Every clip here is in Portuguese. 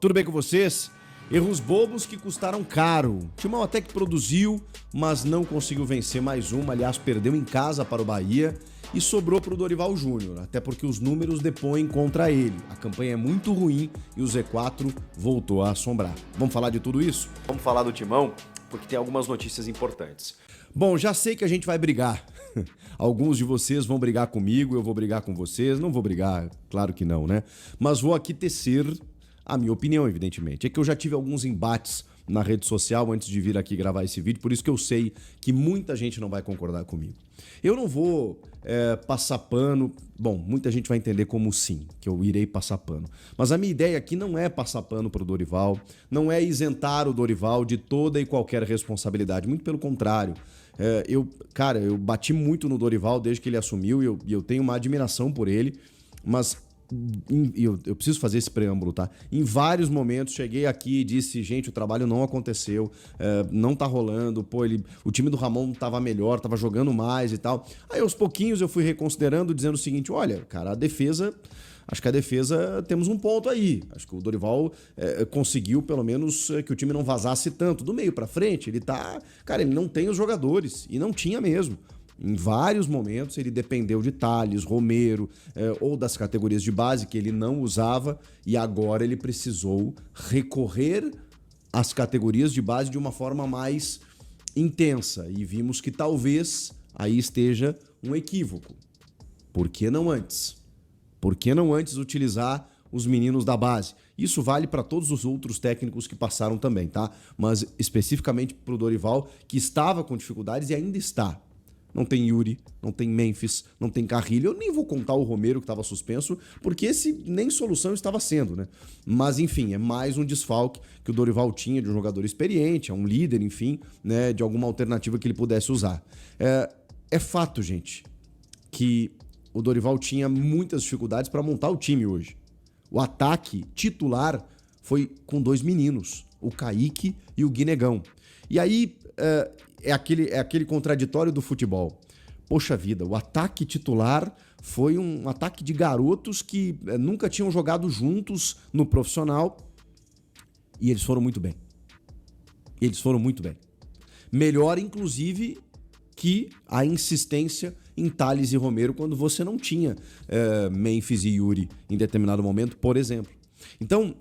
Tudo bem com vocês? Erros bobos que custaram caro. O Timão até que produziu, mas não conseguiu vencer mais uma. Aliás, perdeu em casa para o Bahia e sobrou para o Dorival Júnior, até porque os números depõem contra ele. A campanha é muito ruim e o Z4 voltou a assombrar. Vamos falar de tudo isso? Vamos falar do Timão, porque tem algumas notícias importantes. Bom, já sei que a gente vai brigar. Alguns de vocês vão brigar comigo, eu vou brigar com vocês. Não vou brigar, claro que não, né? Mas vou aqui tecer a minha opinião, evidentemente. É que eu já tive alguns embates na rede social antes de vir aqui gravar esse vídeo, por isso que eu sei que muita gente não vai concordar comigo. Eu não vou passar pano. Bom, muita gente vai entender como sim, que eu irei passar pano. Mas a minha ideia aqui não é passar pano para o Dorival, não é isentar o Dorival de toda e qualquer responsabilidade, muito pelo contrário. Eu bati muito no Dorival desde que ele assumiu e eu tenho uma admiração por ele, mas eu preciso fazer esse preâmbulo, tá? Em vários momentos cheguei aqui e disse, gente, o trabalho não aconteceu, não tá rolando, o time do Ramon tava melhor, tava jogando mais e tal. Aí aos pouquinhos eu fui reconsiderando, dizendo o seguinte, olha, cara, acho que a defesa temos um ponto aí. Acho que o Dorival conseguiu, pelo menos, que o time não vazasse tanto. Do meio pra frente, ele não tem os jogadores, e não tinha mesmo. Em vários momentos ele dependeu de Thales, Romero ou das categorias de base que ele não usava e agora ele precisou recorrer às categorias de base de uma forma mais intensa e vimos que talvez aí esteja um equívoco. Por que não antes? Por que não antes utilizar os meninos da base? Isso vale para todos os outros técnicos que passaram também, tá? Mas especificamente para o Dorival, que estava com dificuldades e ainda está. Não tem Yuri, não tem Memphis, não tem Carrilho. Eu nem vou contar o Romero que estava suspenso, porque esse nem solução estava sendo, né? Mas enfim, é mais um desfalque que o Dorival tinha de um jogador experiente, é um líder, enfim, né? De alguma alternativa que ele pudesse usar. É fato, gente, que o Dorival tinha muitas dificuldades para montar o time hoje. O ataque titular foi com dois meninos, o Kaique e o Guinegão. E aí é aquele contraditório do futebol. Poxa vida, o ataque titular foi um ataque de garotos que nunca tinham jogado juntos no profissional e eles foram muito bem. Melhor, inclusive, que a insistência em Thales e Romero quando você não tinha Memphis e Yuri em determinado momento, por exemplo. Então,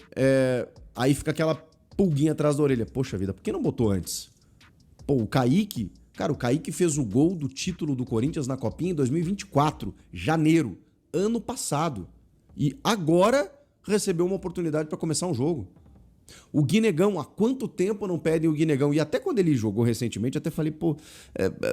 aí fica aquela pulguinha atrás da orelha. Poxa vida, por que não botou antes? O Kaique fez o gol do título do Corinthians na Copinha em 2024, janeiro, ano passado. E agora recebeu uma oportunidade para começar um jogo. O Guinegão, há quanto tempo não pedem o Guinegão? E até quando ele jogou recentemente, até falei,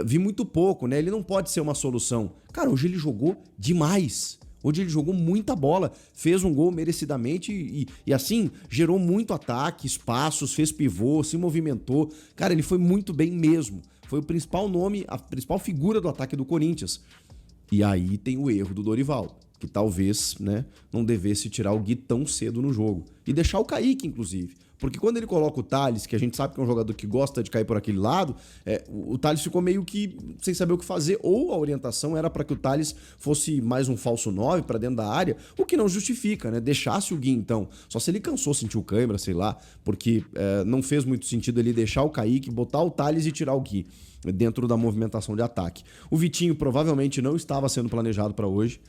vi muito pouco, né? Ele não pode ser uma solução. Cara, hoje ele jogou demais. Hoje ele jogou muita bola, fez um gol merecidamente e assim, gerou muito ataque, espaços, fez pivô, se movimentou. Cara, ele foi muito bem mesmo. Foi o principal nome, a principal figura do ataque do Corinthians. E aí tem o erro do Dorival, que talvez, né, não devesse tirar o Gui tão cedo no jogo. E deixar o Kaique, inclusive. Porque quando ele coloca o Thales, que a gente sabe que é um jogador que gosta de cair por aquele lado, o Thales ficou meio que sem saber o que fazer. Ou a orientação era para que o Thales fosse mais um falso 9 para dentro da área, o que não justifica, né? Deixasse o Gui, então. Só se ele cansou, sentiu câimbra, sei lá, porque não fez muito sentido ele deixar o Kaique, botar o Thales e tirar o Gui dentro da movimentação de ataque. O Vitinho provavelmente não estava sendo planejado para hoje.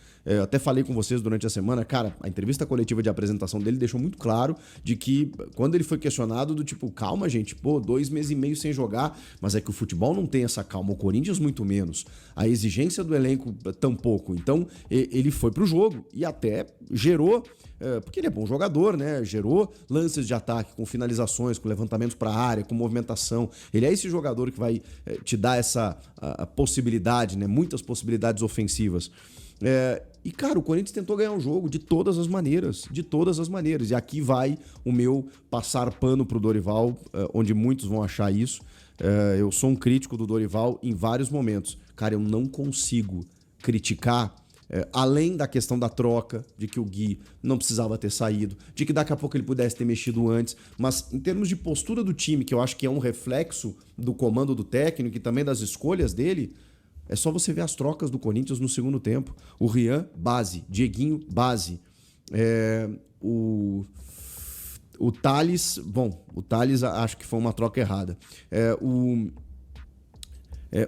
Até falei com vocês durante a semana, cara, a entrevista coletiva de apresentação dele deixou muito claro de que quando ele foi questionado do tipo, calma gente, 2 meses e meio sem jogar, mas é que o futebol não tem essa calma, o Corinthians muito menos, a exigência do elenco tampouco, então ele foi pro jogo e até gerou, porque ele é bom jogador, né, gerou lances de ataque com finalizações, com levantamentos para a área, com movimentação, ele é esse jogador que vai te dar essa possibilidade, né, muitas possibilidades ofensivas. E, cara, o Corinthians tentou ganhar o jogo de todas as maneiras. E aqui vai o meu passar pano pro Dorival, onde muitos vão achar isso. Eu sou um crítico do Dorival em vários momentos. Cara, eu não consigo criticar, além da questão da troca, de que o Gui não precisava ter saído, de que daqui a pouco ele pudesse ter mexido antes, mas em termos de postura do time, que eu acho que é um reflexo do comando do técnico e também das escolhas dele, é só você ver as trocas do Corinthians no segundo tempo. O Rian, base. Dieguinho, base. O Thales, o Thales acho que foi uma troca errada.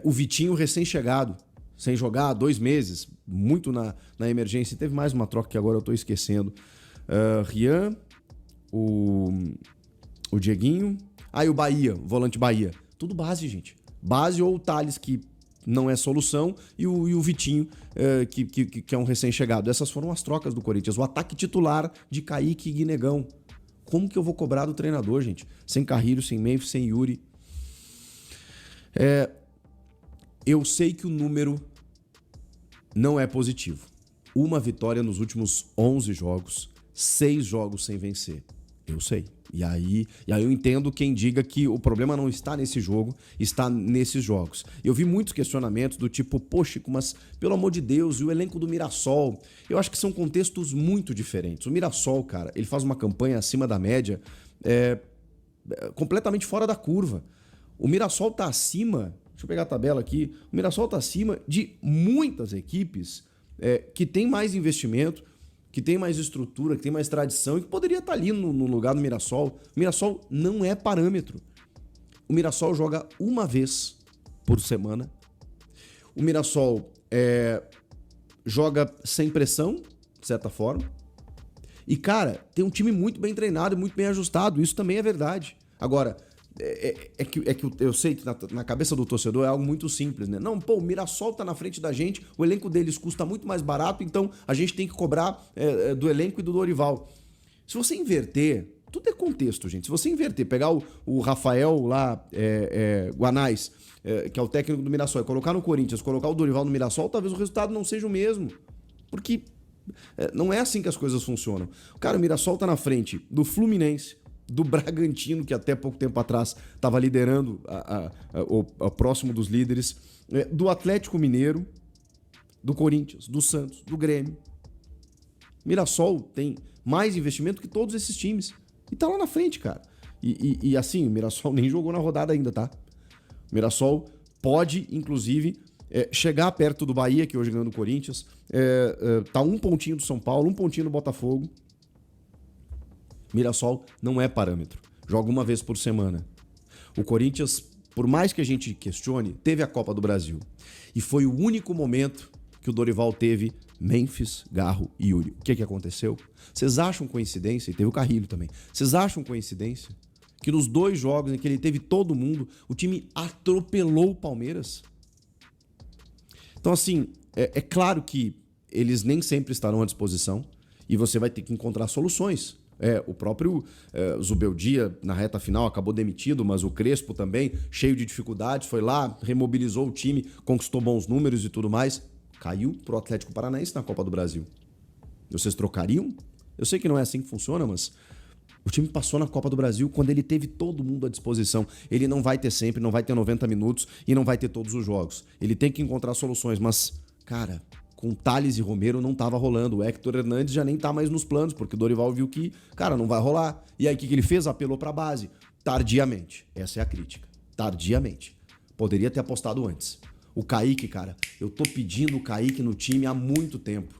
O Vitinho recém-chegado, sem jogar há 2 meses, muito na emergência. Teve mais uma troca que agora eu tô esquecendo. Rian, o Dieguinho, e o Bahia, o volante Bahia. Tudo base, gente. Base ou o Thales, que não é solução, e o Vitinho, que é um recém-chegado. Essas foram as trocas do Corinthians. O ataque titular de Kaique e Guinegão. Como que eu vou cobrar do treinador, gente? Sem Carrilho, sem Memphis, sem Yuri. Eu sei que o número não é positivo. Uma vitória nos últimos 11 jogos, 6 jogos sem vencer. Eu sei. E aí eu entendo quem diga que o problema não está nesse jogo, está nesses jogos. Eu vi muitos questionamentos do tipo, poxa, mas pelo amor de Deus, e o elenco do Mirassol? Eu acho que são contextos muito diferentes. O Mirassol, cara, ele faz uma campanha acima da média, completamente fora da curva. O Mirassol tá acima, deixa eu pegar a tabela aqui, o Mirassol tá acima de muitas equipes que tem mais investimento, que tem mais estrutura, que tem mais tradição e que poderia estar ali no lugar do Mirassol. O Mirassol não é parâmetro. O Mirassol joga uma vez por semana. O Mirassol joga sem pressão, de certa forma. E, cara, tem um time muito bem treinado e muito bem ajustado. Isso também é verdade. Agora, que eu sei que na cabeça do torcedor é algo muito simples, né? Não, o Mirassol tá na frente da gente, o elenco deles custa muito mais barato, então a gente tem que cobrar do elenco e do Dorival. Se você inverter, tudo é contexto, gente. Se você inverter, pegar o Rafael lá, Guanais, que é o técnico do Mirassol, e colocar no Corinthians, colocar o Dorival no Mirassol, talvez o resultado não seja o mesmo. Porque não é assim que as coisas funcionam. Cara, o Mirassol tá na frente do Fluminense, do Bragantino, que até pouco tempo atrás estava liderando o próximo dos líderes, do Atlético Mineiro, do Corinthians, do Santos, do Grêmio. Mirassol tem mais investimento que todos esses times. E tá lá na frente, cara. E assim, o Mirassol nem jogou na rodada ainda, tá? O Mirassol pode, inclusive, chegar perto do Bahia, que hoje ganhou do Corinthians. Tá 1 pontinho do São Paulo, 1 pontinho do Botafogo. Mirassol não é parâmetro. Joga uma vez por semana. O Corinthians, por mais que a gente questione, teve a Copa do Brasil. E foi o único momento que o Dorival teve Memphis, Garro e Yuri. O que aconteceu? Vocês acham coincidência? E teve o Carrilho também. Vocês acham coincidência que nos 2 jogos em que ele teve todo mundo, o time atropelou o Palmeiras? Então, assim, é claro que eles nem sempre estarão à disposição e você vai ter que encontrar soluções. O próprio Zubeldia, na reta final, acabou demitido, mas o Crespo também, cheio de dificuldades, foi lá, remobilizou o time, conquistou bons números e tudo mais. Caiu pro Atlético Paranaense na Copa do Brasil. Vocês trocariam? Eu sei que não é assim que funciona, mas o time passou na Copa do Brasil quando ele teve todo mundo à disposição. Ele não vai ter sempre, não vai ter 90 minutos e não vai ter todos os jogos. Ele tem que encontrar soluções, mas, cara, com Thales e Romero não tava rolando. O Héctor Hernandes já nem tá mais nos planos, porque o Dorival viu que, cara, não vai rolar. E aí o que ele fez? Apelou pra base. Tardiamente. Essa é a crítica. Tardiamente. Poderia ter apostado antes. O Kaique, cara, eu tô pedindo o Kaique no time há muito tempo.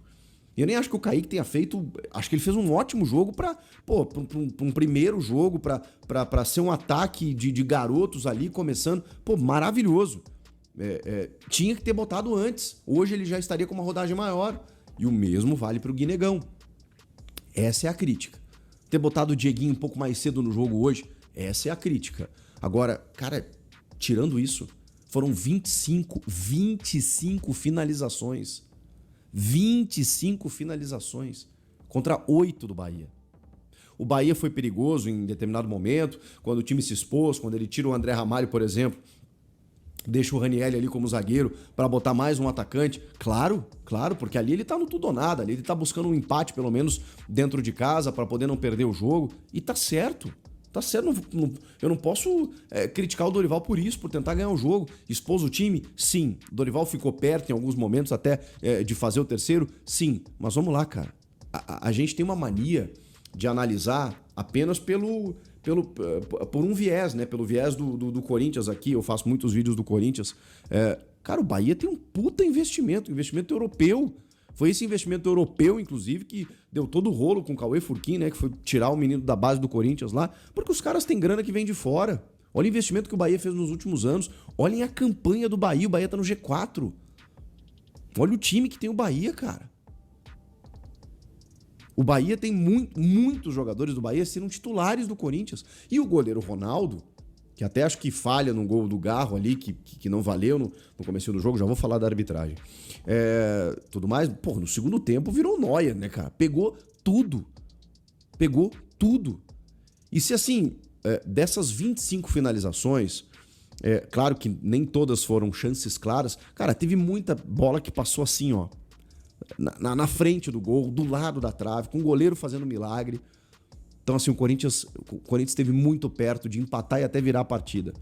Eu nem acho que o Kaique tenha feito... Acho que ele fez um ótimo jogo pra um primeiro jogo, pra ser um ataque de garotos ali começando. Maravilhoso. Tinha que ter botado antes. Hoje ele já estaria com uma rodagem maior. E o mesmo vale pro Guinegão. Essa é a crítica. Ter botado o Dieguinho um pouco mais cedo no jogo hoje, essa é a crítica. Agora, cara, tirando isso, foram 25 finalizações. 25 finalizações contra 8 do Bahia. O Bahia foi perigoso em determinado momento, quando o time se expôs, quando ele tira o André Ramalho, por exemplo, deixa o Ranieri ali como zagueiro para botar mais um atacante. Claro, porque ali ele tá no tudo ou nada, ali ele tá buscando um empate pelo menos dentro de casa para poder não perder o jogo. E tá certo. Eu não posso criticar o Dorival por isso, por tentar ganhar o jogo. Expôs o time? Sim. O Dorival ficou perto em alguns momentos até de fazer o terceiro? Sim. Mas vamos lá, cara. A gente tem uma mania de analisar apenas por um viés, né? Pelo viés do Corinthians aqui. Eu faço muitos vídeos do Corinthians. Cara, o Bahia tem um puta investimento europeu. Foi esse investimento europeu, inclusive, que deu todo o rolo com o Cauê Furquim, né? Que foi tirar o menino da base do Corinthians lá, porque os caras têm grana que vem de fora. Olha o investimento que o Bahia fez nos últimos anos. Olhem a campanha do Bahia. O Bahia tá no G4. Olha o time que tem o Bahia, cara. O Bahia tem muitos jogadores do Bahia sendo titulares do Corinthians. E o goleiro Ronaldo, que até acho que falha no gol do Garro ali, que não valeu no começo do jogo, já vou falar da arbitragem. Tudo mais, no segundo tempo virou nóia, né, cara? Pegou tudo. E se assim, dessas 25 finalizações, claro que nem todas foram chances claras, cara, teve muita bola que passou assim, ó, na frente do gol, do lado da trave, com o goleiro fazendo milagre. Então, assim, o Corinthians esteve muito perto de empatar e até virar a partida.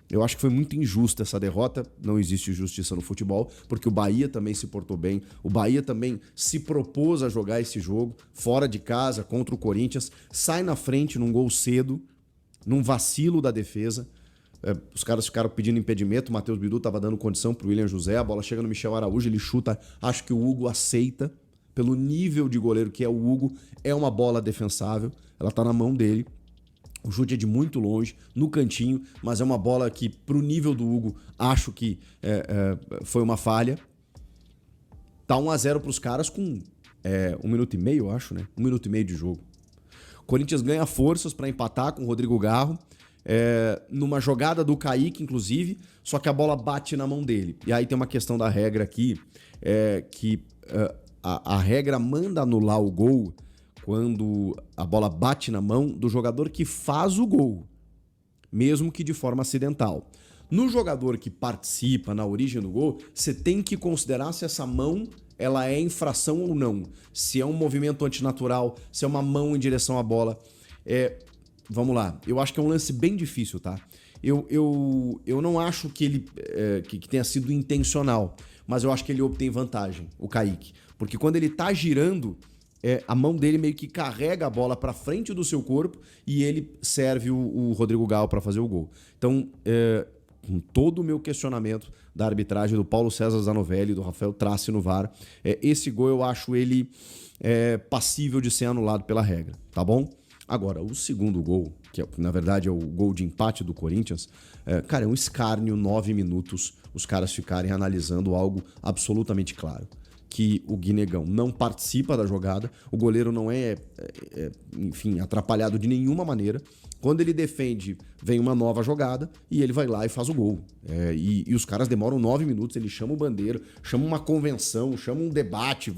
Eu acho que foi muito injusta essa derrota. Não existe justiça no futebol, porque o Bahia também se portou bem. O Bahia também se propôs a jogar esse jogo, fora de casa, contra o Corinthians. Sai na frente num gol cedo, num vacilo da defesa. Os caras ficaram pedindo impedimento. O Matheus Bidu estava dando condição para o William José. A bola chega no Michel Araújo, ele chuta. Acho que o Hugo aceita. Pelo nível de goleiro que é o Hugo, é uma bola defensável. Ela tá na mão dele. O chute é de muito longe, no cantinho, mas é uma bola que, pro nível do Hugo, acho que foi uma falha. Tá 1-0 pros caras com 1 minuto e meio, eu acho, né? 1 minuto e meio de jogo. O Corinthians ganha forças para empatar com o Rodrigo Garro, numa jogada do Kaique, inclusive, só que a bola bate na mão dele. E aí tem uma questão da regra aqui, que a regra manda anular o gol quando a bola bate na mão do jogador que faz o gol, mesmo que de forma acidental. No jogador que participa na origem do gol, você tem que considerar se essa mão ela é infração ou não. Se é um movimento antinatural, se é uma mão em direção à bola. Vamos lá, eu acho que é um lance bem difícil, tá? Eu não acho que ele que tenha sido intencional, mas eu acho que ele obtém vantagem, o Kaique. Porque quando ele tá girando, a mão dele meio que carrega a bola para frente do seu corpo e ele serve o Rodrigo Garro para fazer o gol. Então, com todo o meu questionamento da arbitragem do Paulo César Zanovelli e do Rafael Trace no VAR, esse gol eu acho ele passível de ser anulado pela regra, tá bom? Agora, o segundo gol, que na verdade é o gol de empate do Corinthians, cara, é um escárnio, 9 minutos, os caras ficarem analisando algo absolutamente claro. Que o Guinegão não participa da jogada, o goleiro não enfim, atrapalhado de nenhuma maneira. Quando ele defende, vem uma nova jogada e ele vai lá e faz o gol. E os caras demoram 9 minutos, ele chama o bandeiro, chama uma convenção, chama um debate,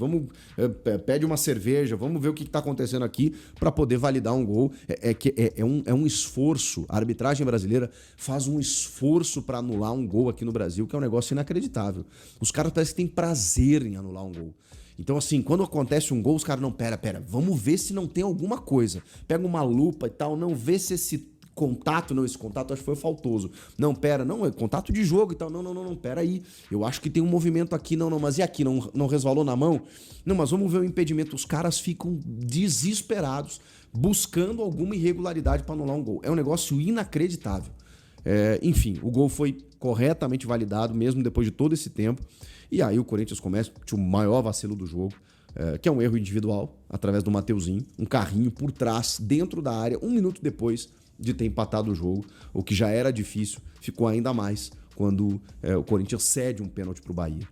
pede uma cerveja, vamos ver o que está acontecendo aqui para poder validar um gol. É um esforço, a arbitragem brasileira faz um esforço para anular um gol aqui no Brasil, que é um negócio inacreditável. Os caras parecem que têm prazer em anular um gol. Então, assim, quando acontece um gol, os caras, não, pera, vamos ver se não tem alguma coisa. Pega uma lupa e tal, não vê se esse contato acho que foi faltoso. Não, é contato de jogo e tal. Não, pera aí. Eu acho que tem um movimento aqui, mas e aqui? Não resvalou na mão? Não, mas vamos ver o impedimento. Os caras ficam desesperados, buscando alguma irregularidade para anular um gol. É um negócio inacreditável. Enfim, o gol foi corretamente validado, mesmo depois de todo esse tempo. E aí o Corinthians começa o maior vacilo do jogo, que é um erro individual, através do Mateuzinho, um carrinho por trás, dentro da área, 1 minuto depois de ter empatado o jogo, o que já era difícil, ficou ainda mais quando o Corinthians cede um pênalti pro Bahia.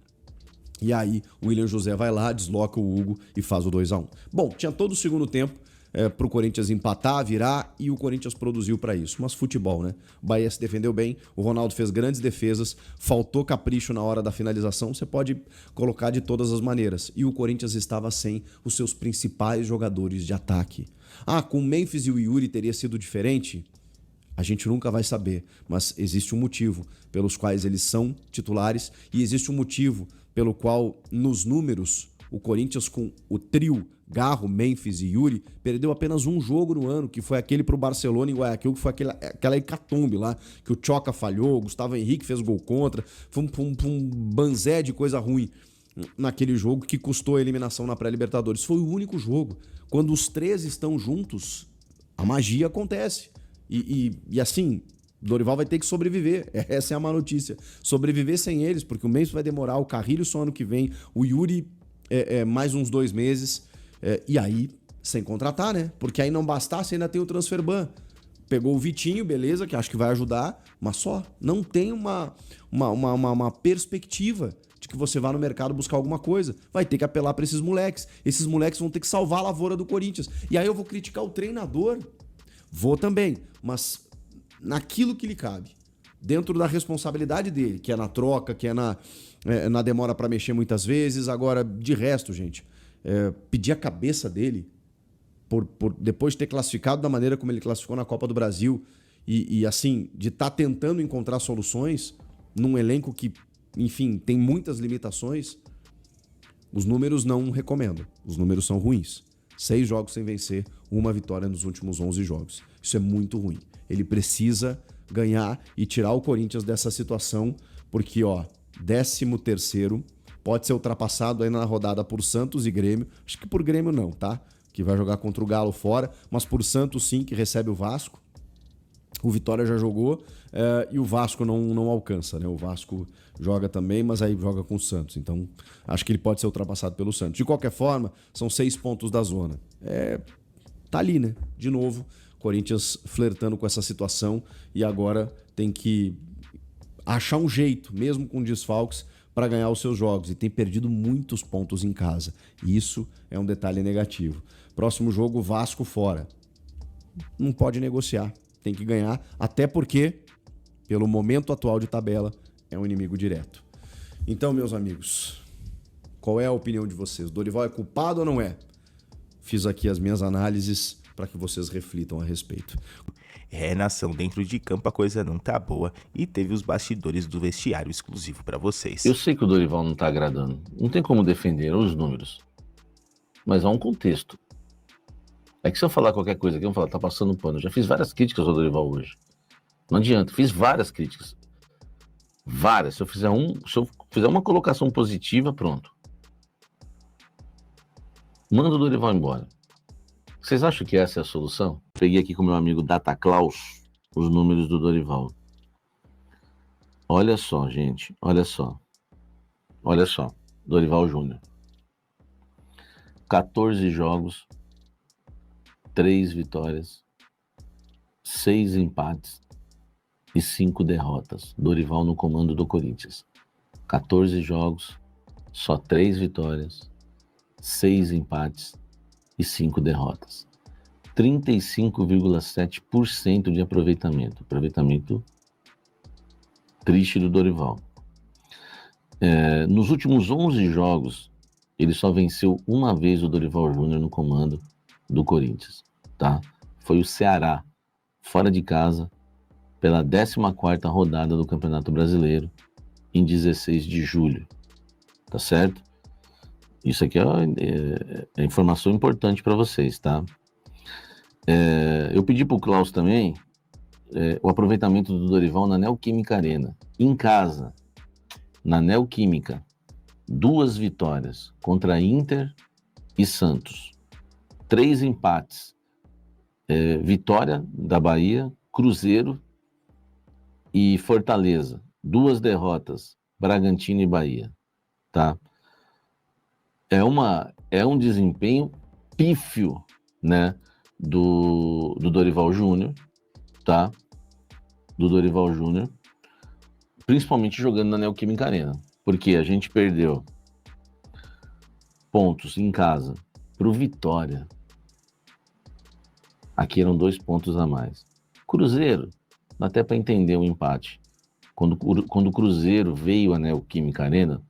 E aí o William José vai lá, desloca o Hugo e faz o 2-1. Bom, tinha todo o segundo tempo pro Corinthians empatar, virar, e o Corinthians produziu para isso. Mas futebol, né? O Bahia se defendeu bem, o Ronaldo fez grandes defesas, faltou capricho na hora da finalização, você pode colocar de todas as maneiras. E o Corinthians estava sem os seus principais jogadores de ataque. Com o Memphis e o Yuri teria sido diferente? A gente nunca vai saber, mas existe um motivo pelos quais eles são titulares e existe um motivo pelo qual, nos números, o Corinthians com o trio Garro, Memphis e Yuri perdeu apenas um jogo no ano, que foi aquele pro Barcelona em Guayaquil, que foi aquela hecatombe lá, que o Choca falhou, o Gustavo Henrique fez gol contra, foi um banzé de coisa ruim naquele jogo que custou a eliminação na pré-Libertadores. Foi o único jogo. Quando os três estão juntos, a magia acontece. E assim, Dorival vai ter que sobreviver. Essa é a má notícia. Sobreviver sem eles, porque o Memphis vai demorar, o Carrilho só ano que vem, o Yuri mais uns 2 meses. E aí, sem contratar, né? Porque aí não bastasse, ainda tem o transferban. Pegou o Vitinho, beleza, que acho que vai ajudar, mas só. Não tem uma perspectiva de que você vá no mercado buscar alguma coisa. Vai ter que apelar para esses moleques. Esses moleques vão ter que salvar a lavoura do Corinthians. E aí eu vou criticar o treinador. Vou também, mas naquilo que lhe cabe. Dentro da responsabilidade dele, que é na troca, que é na demora para mexer muitas vezes. Agora, de resto, gente, pedir a cabeça dele depois de ter classificado da maneira como ele classificou na Copa do Brasil e assim, de estar tentando encontrar soluções num elenco que, enfim, tem muitas limitações, os números não recomendam. Os números são ruins. 6 jogos sem vencer, 1 vitória nos últimos 11 jogos. Isso é muito ruim. Ele precisa ganhar e tirar o Corinthians dessa situação, porque, 13º pode ser ultrapassado ainda na rodada por Santos e Grêmio. Acho que por Grêmio não, tá? Que vai jogar contra o Galo fora, mas por Santos sim, que recebe o Vasco. O Vitória já jogou e o Vasco não alcança, né? O Vasco joga também, mas aí joga com o Santos. Então, acho que ele pode ser ultrapassado pelo Santos. De qualquer forma, são 6 pontos da zona. Tá ali, né? De novo, Corinthians flertando com essa situação e agora tem que achar um jeito, mesmo com desfalques, para ganhar os seus jogos. E tem perdido muitos pontos em casa. E isso é um detalhe negativo. Próximo jogo, Vasco fora. Não pode negociar. Tem que ganhar, até porque, pelo momento atual de tabela, é um inimigo direto. Então, meus amigos, qual é a opinião de vocês? Dorival é culpado ou não é? Fiz aqui as minhas análises para que vocês reflitam a respeito. Nação, dentro de campo a coisa não tá boa e teve os bastidores do vestiário exclusivo para vocês. Eu sei que o Dorival não tá agradando. Não tem como defender os números. Mas há um contexto. É que se eu falar qualquer coisa aqui, eu vou falar, tá passando pano. Eu já fiz várias críticas ao Dorival hoje. Não adianta, fiz várias críticas. Várias. Se eu fizer uma colocação positiva, pronto. Manda o Dorival embora. Vocês acham que essa é a solução? Peguei aqui com meu amigo Data Klaus os números do Dorival. Olha só, gente. Olha só. Olha só. Dorival Júnior. 14 jogos. 3 vitórias, 6 empates e 5 derrotas. Dorival no comando do Corinthians. 14 jogos, só 3 vitórias, 6 empates e 5 derrotas. 35,7% de aproveitamento. Aproveitamento triste do Dorival. Nos últimos 11 jogos, ele só venceu uma vez o Dorival Júnior no comando do Corinthians. Tá? Foi o Ceará, fora de casa, pela 14ª rodada do Campeonato Brasileiro, em 16 de julho. Tá certo? Isso aqui é informação importante para vocês, tá? Eu pedi pro Klaus também o aproveitamento do Dorival na Neoquímica Arena. Em casa, na Neoquímica, 2 vitórias contra Inter e Santos. 3 empates. Vitória da Bahia, Cruzeiro e Fortaleza. 2 derrotas, Bragantino e Bahia. Tá? É um desempenho pífio, né, do Dorival Júnior, tá? Do Dorival Júnior, principalmente jogando na Neoquímica Arena, porque a gente perdeu pontos em casa pro Vitória. Aqui eram 2 pontos a mais. Cruzeiro, dá até para entender o empate. Quando o Cruzeiro veio à Neoquímica Arena,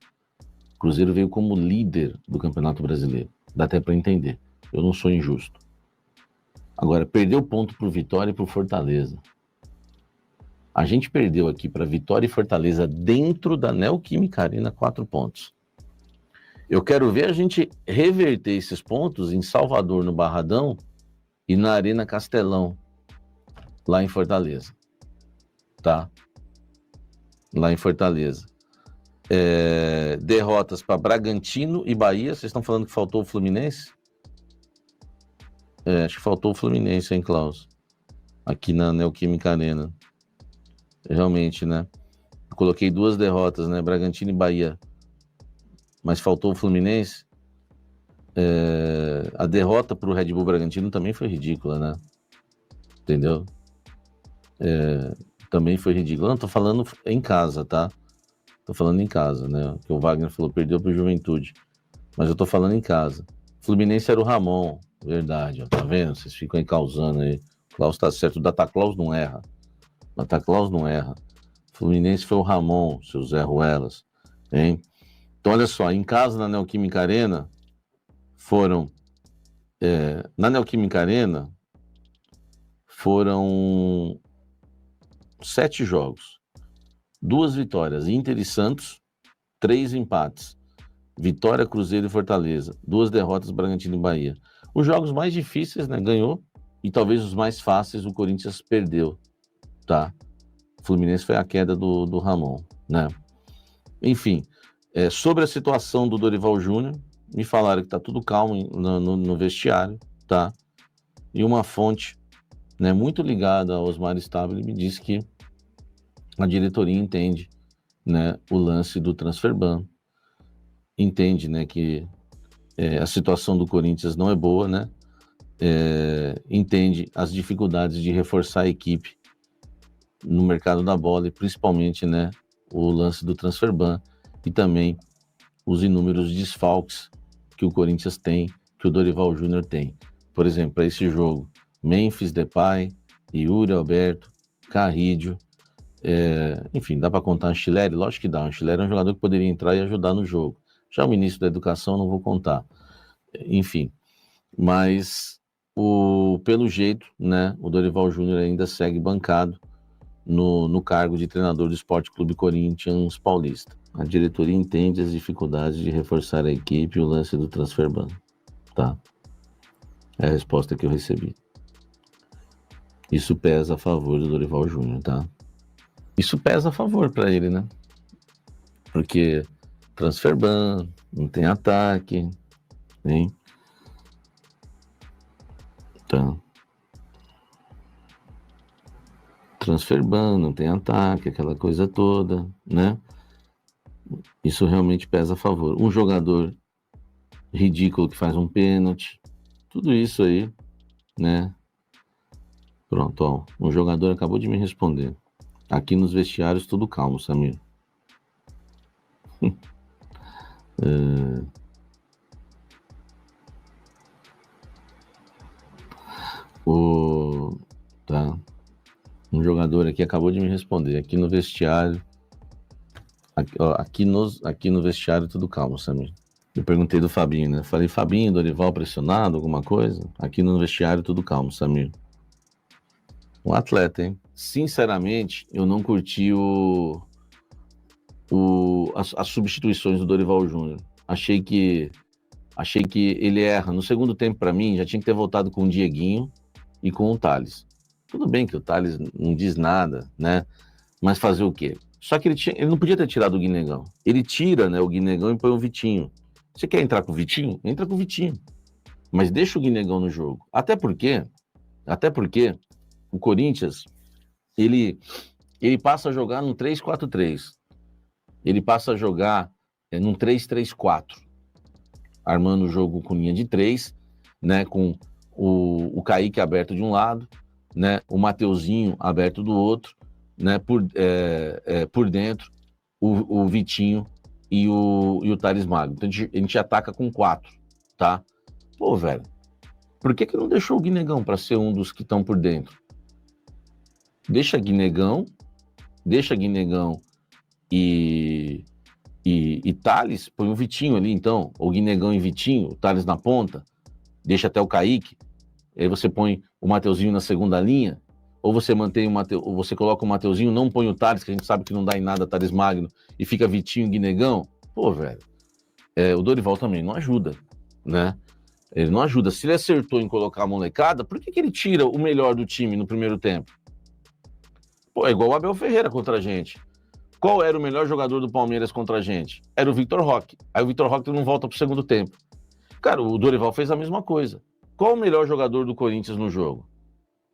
o Cruzeiro veio como líder do Campeonato Brasileiro. Dá até para entender. Eu não sou injusto. Agora, perdeu ponto para o Vitória e para o Fortaleza. A gente perdeu aqui para Vitória e Fortaleza dentro da Neoquímica Arena 4 pontos. Eu quero ver a gente reverter esses pontos em Salvador, no Barradão, e na Arena Castelão, lá em Fortaleza. Tá? Lá em Fortaleza. Derrotas para Bragantino e Bahia. Vocês estão falando que faltou o Fluminense? Acho que faltou o Fluminense, hein, Klaus? Aqui na Neoquímica Arena. Realmente, né? Eu coloquei 2 derrotas, né? Bragantino e Bahia. Mas faltou o Fluminense. A derrota para o Red Bull Bragantino também foi ridícula, né? Entendeu? Também foi ridícula. Não, tô falando em casa, tá? Tô falando em casa, né? Que o Wagner falou, perdeu pro Juventude. Mas eu tô falando em casa. Fluminense era o Ramon, verdade, ó, tá vendo? Vocês ficam aí causando aí. Klaus tá certo, o Data Claus não erra. Data Claus não erra. Fluminense foi o Ramon, seu Zé Ruelas, hein? Então, olha só, em casa na Neoquímica Arena, na Neoquímica Arena, foram 7 jogos. 2 vitórias, Inter e Santos, 3 empates. Vitória, Cruzeiro e Fortaleza. 2 derrotas, Bragantino e Bahia. Os jogos mais difíceis, né, ganhou. E talvez os mais fáceis, o Corinthians perdeu, tá? O Fluminense foi a queda do Ramon, né? Enfim, sobre a situação do Dorival Júnior, me falaram que tá tudo calmo no vestiário, tá? E uma fonte, né, muito ligada ao Osmar Stabile me disse que a diretoria entende, né, o lance do transfer ban, entende, né, que a situação do Corinthians não é boa, né? Entende as dificuldades de reforçar a equipe no mercado da bola e principalmente, né, o lance do transfer ban e também os inúmeros desfalques que o Corinthians tem, que o Dorival Júnior tem. Por exemplo, para esse jogo, Memphis Depay, Yuri Alberto, Carrídio, enfim, dá para contar Anchileri? Lógico que dá. Anchileri é um jogador que poderia entrar e ajudar no jogo. Já o ministro da Educação não vou contar. Enfim, mas pelo jeito, né, o Dorival Júnior ainda segue bancado no cargo de treinador do Sport Clube Corinthians Paulista. A diretoria entende as dificuldades de reforçar a equipe e o lance do transfer ban, tá? É a resposta que eu recebi. Isso pesa a favor do Dorival Júnior, tá? Isso pesa a favor para ele, né? Porque transfer ban, não tem ataque, hein? Tá. Transfer ban, não tem ataque, aquela coisa toda, né? Isso realmente pesa a favor. Um jogador ridículo que faz um pênalti, tudo isso aí, né? Pronto, ó, um jogador acabou de me responder. Aqui nos vestiários tudo calmo, Samir. Tá. Um jogador aqui acabou de me responder. Aqui no vestiário. Aqui no vestiário tudo calmo, Samir. Eu perguntei do Fabinho, né? Falei, Fabinho, Dorival pressionado, alguma coisa? Aqui no vestiário tudo calmo, Samir. Um atleta, hein? Sinceramente, eu não curti as substituições do Dorival Júnior. Achei que ele erra. No segundo tempo, para mim, já tinha que ter voltado com o Dieguinho e com o Thales. Tudo bem que o Thales não diz nada, né? Mas fazer o quê? Só que ele não podia ter tirado o Guinegão. Ele tira, né, o Guinegão e põe o Vitinho. Você quer entrar com o Vitinho? Entra com o Vitinho. Mas deixa o Guinegão no jogo. Até porque o Corinthians, ele passa a jogar num 3-4-3. Ele passa a jogar num 3-3-4. Armando o jogo com linha de 3, né, com o Kaique aberto de um lado, né, o Mateuzinho aberto do outro, né, por dentro, o Vitinho e o Thales Magno. Então a gente ataca com 4, tá? Pô, velho, por que não deixou o Guinegão para ser um dos que estão por dentro? Deixa Guinegão e Thales, põe o Vitinho ali então, o Guinegão e Vitinho, o Thales na ponta, deixa até o Kaique, aí você põe o Mateuzinho na segunda linha, ou você mantém ou você coloca o Mateuzinho, não põe o Thales, que a gente sabe que não dá em nada, Thales Magno, e fica Vitinho e Guinegão. Pô, velho, o Dorival também não ajuda, né? Ele não ajuda. Se ele acertou em colocar a molecada, por que ele tira o melhor do time no primeiro tempo? Pô, é igual o Abel Ferreira contra a gente. Qual era o melhor jogador do Palmeiras contra a gente? Era o Vitor Roque. Aí o Vitor Roque não volta pro segundo tempo. Cara, o Dorival fez a mesma coisa. Qual o melhor jogador do Corinthians no jogo?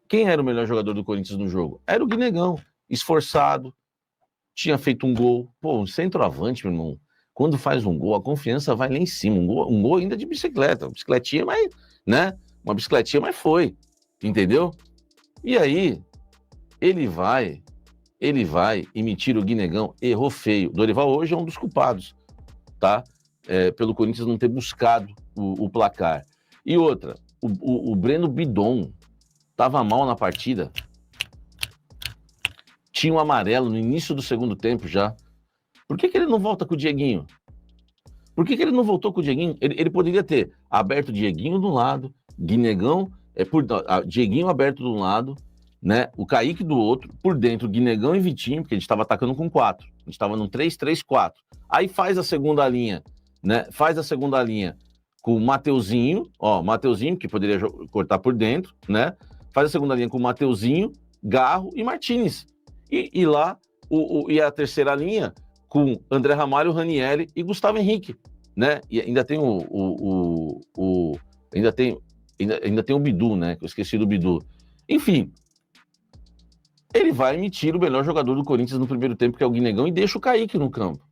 Quem era o melhor jogador do Corinthians no jogo? Era o Guinegão. Esforçado, tinha feito um gol. Pô, um centroavante, meu irmão, quando faz um gol, a confiança vai lá em cima. Um gol ainda de bicicleta. Bicicletinha, mas, né? Uma bicicletinha, mas foi. Entendeu? E aí, ele vai e me tira o Guinegão. Errou feio. Dorival hoje é um dos culpados, tá? Pelo Corinthians não ter buscado o placar. E outra, o Breno Bidon estava mal na partida. Tinha um amarelo no início do segundo tempo já. Por que ele não volta com o Dieguinho? Por que ele não voltou com o Dieguinho? Ele poderia ter aberto o Dieguinho de um lado, Guinegão, Dieguinho aberto de um lado, né? O Kaique do outro, por dentro, Guinegão e Vitinho, porque a gente estava atacando com 4. A gente estava num 3-3-4. Aí faz a segunda linha, né? Faz a segunda linha com o Mateuzinho, Mateuzinho, que poderia cortar por dentro, né? Faz a segunda linha com o Mateuzinho, Garro e Martínez. E lá, e a terceira linha com André Ramalho, Ranieri e Gustavo Henrique, né? E ainda tem ainda tem o Bidu, né? Que eu esqueci do Bidu. Enfim, ele vai me tira o melhor jogador do Corinthians no primeiro tempo, que é o Guinegão, e deixa o Kaique no campo.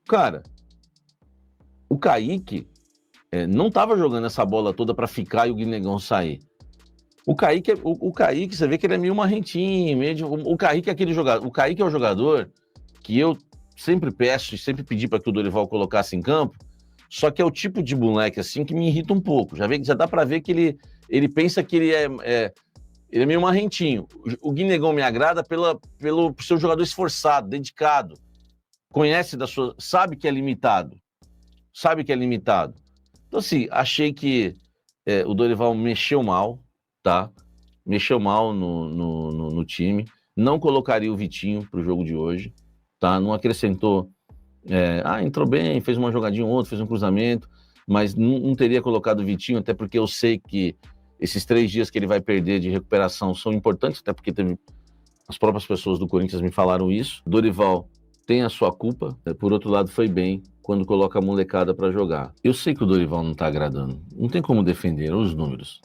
Cara, o Kaique não estava jogando essa bola toda para ficar e o Guinegão sair. O Kaique, você vê que ele é meio marrentinho, o Kaique é aquele jogador. O Kaique é o jogador que eu sempre peço e sempre pedi para que o Dorival colocasse em campo, só que é o tipo de moleque assim que me irrita um pouco. Já dá para ver que ele pensa que ele é meio marrentinho. O Guinegão me agrada pelo seu jogador esforçado, dedicado, sabe que é limitado. Então assim, achei que o Dorival mexeu mal, tá? Mexeu mal no time. Não colocaria o Vitinho pro jogo de hoje, tá? Não acrescentou. Entrou bem, fez uma jogadinha ou outra, fez um cruzamento, mas não teria colocado o Vitinho, até porque eu sei que esses 3 dias que ele vai perder de recuperação são importantes, até porque as próprias pessoas do Corinthians me falaram isso. Dorival tem a sua culpa, por outro lado foi bem quando coloca a molecada para jogar. Eu sei que o Dorival não tá agradando, não tem como defender os números,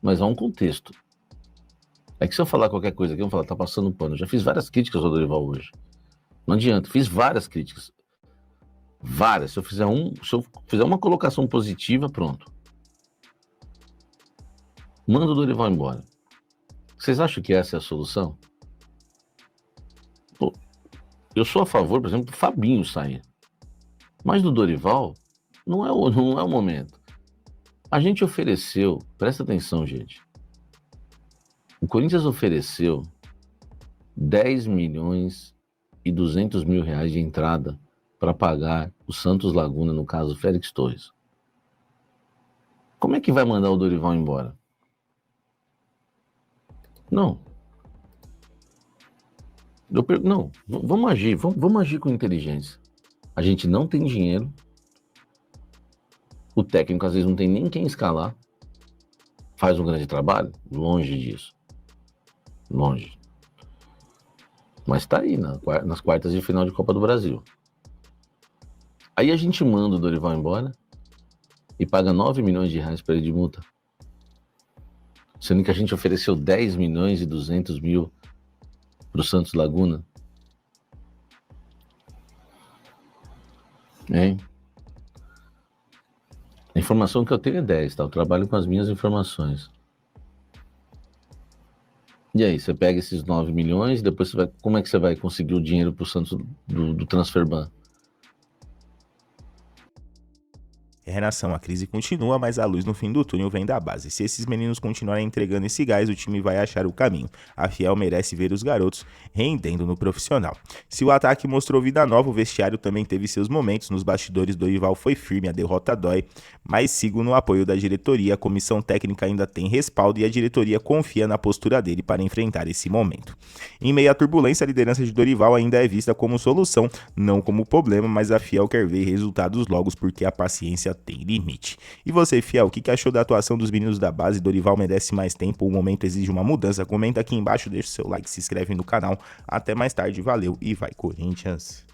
mas há um contexto. É que se eu falar qualquer coisa aqui, eu vou falar, tá passando pano. Eu já fiz várias críticas ao Dorival hoje. Não adianta, fiz várias críticas. Várias. Se eu fizer uma colocação positiva, pronto. Manda o Dorival embora. Vocês acham que essa é a solução? Pô, eu sou a favor, por exemplo, do Fabinho sair. Mas do Dorival, não é o momento. A gente ofereceu, presta atenção, gente. O Corinthians ofereceu 10 milhões e 200 mil reais de entrada para pagar o Santos Laguna, no caso, Félix Torres. Como é que vai mandar o Dorival embora? Não. Não, vamos agir com inteligência. A gente não tem dinheiro. O técnico às vezes não tem nem quem escalar. Faz um grande trabalho? Longe disso. Longe. Mas tá aí nas quartas de final de Copa do Brasil. Aí a gente manda o Dorival embora e paga 9 milhões de reais para ele de multa. Sendo que a gente ofereceu 10 milhões e 200 mil pro Santos Laguna. Hein? A informação que eu tenho é 10, tá? Eu trabalho com as minhas informações. E aí, você pega esses 9 milhões, depois como é que você vai conseguir o dinheiro pro Santos do Transferban? Renação, a crise continua, mas a luz no fim do túnel vem da base. Se esses meninos continuarem entregando esse gás, o time vai achar o caminho. A Fiel merece ver os garotos rendendo no profissional. Se o ataque mostrou vida nova, o vestiário também teve seus momentos. Nos bastidores, Dorival foi firme, a derrota dói, mas sigo no apoio da diretoria. A comissão técnica ainda tem respaldo e a diretoria confia na postura dele para enfrentar esse momento. Em meio à turbulência, a liderança de Dorival ainda é vista como solução, não como problema, mas a Fiel quer ver resultados logo porque a paciência tem limite. E você, Fiel, o que achou da atuação dos meninos da base? Dorival merece mais tempo, o momento exige uma mudança? Comenta aqui embaixo, deixa o seu like, se inscreve no canal. Até mais tarde, valeu e vai Corinthians!